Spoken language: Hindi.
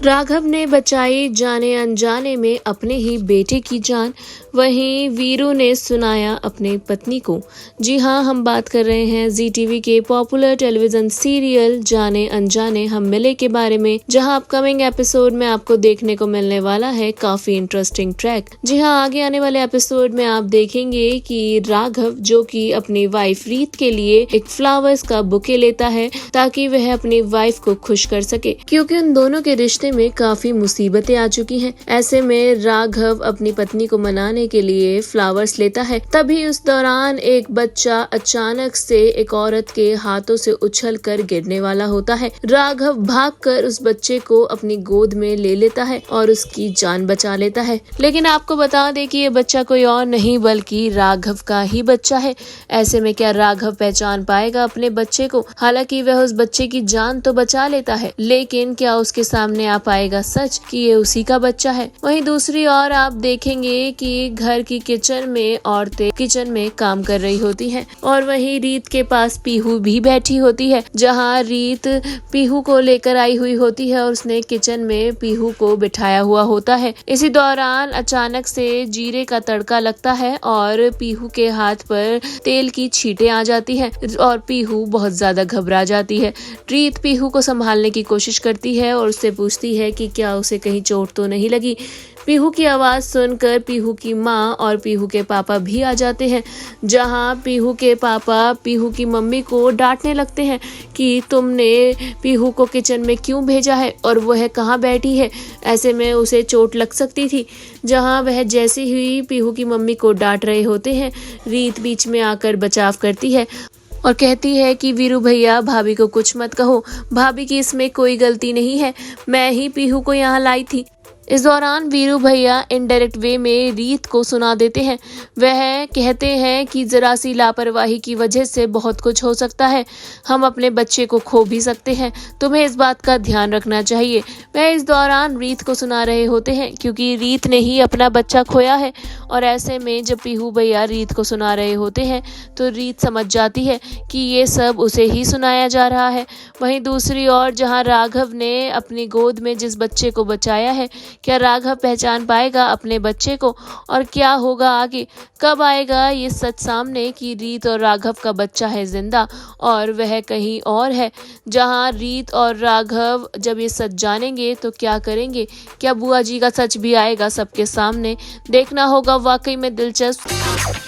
राघव ने बचाई जाने अनजाने में अपने ही बेटे की जान। वहीं वीरू ने सुनाया अपने पत्नी को। जी हाँ, हम बात कर रहे हैं जी टीवी के पॉपुलर टेलीविजन सीरियल जाने अनजाने हम मिले के बारे में, जहां अपकमिंग एपिसोड में आपको देखने को मिलने वाला है काफी इंटरेस्टिंग ट्रैक। जी हाँ, आगे आने वाले एपिसोड में आप देखेंगे कि राघव जो कि अपनी वाइफ रीत के लिए एक फ्लावर्स का बुके लेता है ताकि वह अपनी वाइफ को खुश कर सके, क्योंकि उन दोनों के रिश्ते में काफी मुसीबतें आ चुकी हैं। ऐसे में राघव अपनी पत्नी को मनाने के लिए फ्लावर्स लेता है। तभी उस दौरान एक बच्चा अचानक से एक औरत के हाथों से उछलकर गिरने वाला होता है। राघव भागकर उस बच्चे को अपनी गोद में ले लेता है और उसकी जान बचा लेता है। लेकिन आपको बता दें कि ये बच्चा कोई और नहीं बल्कि राघव का ही बच्चा है। ऐसे में क्या राघव पहचान पाएगा अपने बच्चे को? हालांकि वह उस बच्चे की जान तो बचा लेता है, लेकिन क्या उसके सामने आ पाएगा सच कि ये उसी का बच्चा है? वहीं दूसरी ओर आप देखेंगे कि घर की किचन में औरतें किचन में काम कर रही होती हैं और वहीं रीत के पास पीहू भी बैठी होती है, जहां रीत पीहू को लेकर आई हुई होती है और उसने किचन में पीहू को बिठाया हुआ होता है। इसी दौरान अचानक से जीरे का तड़का लगता है और पीहू के हाथ पर तेल की छींटें आ जाती है और पीहू बहुत ज्यादा घबरा जाती है। रीत पीहू को संभालने की कोशिश करती है और उससे पूछती है कि क्या उसे कहीं चोट तो नहीं लगी। पीहू की आवाज सुनकर पीहू की माँ और पीहू के पापा भी आ जाते हैं, जहां पीहू के पापा पीहू की मम्मी को डांटने लगते हैं कि तुमने पीहू को किचन में क्यों भेजा है और वह कहाँ बैठी है, ऐसे में उसे चोट लग सकती थी। जहां वह जैसे ही पीहू की मम्मी को डांट रहे होते हैं, रीत बीच में आकर बचाव करती है और कहती है कि वीरू भैया, भाभी को कुछ मत कहो, भाभी की इसमें कोई गलती नहीं है, मैं ही पीहू को यहाँ लाई थी। इस दौरान वीरू भैया इनडायरेक्ट वे में रीत को सुना देते हैं। वह कहते हैं कि जरा सी लापरवाही की वजह से बहुत कुछ हो सकता है, हम अपने बच्चे को खो भी सकते हैं, तुम्हें इस बात का ध्यान रखना चाहिए। वह इस दौरान रीत को सुना रहे होते हैं क्योंकि रीत ने ही अपना बच्चा खोया है और ऐसे में जब पीहू भैया रीत को सुना रहे होते हैं तो रीत समझ जाती है कि ये सब उसे ही सुनाया जा रहा है। वहीं दूसरी ओर जहाँ राघव ने अपनी गोद में जिस बच्चे को बचाया है, क्या राघव पहचान पाएगा अपने बच्चे को और क्या होगा आगे? कब आएगा ये सच सामने कि रीत और राघव का बच्चा है जिंदा और वह कहीं और है? जहां रीत और राघव जब ये सच जानेंगे तो क्या करेंगे? क्या बुआ जी का सच भी आएगा सबके सामने? देखना होगा, वाकई में दिलचस्प।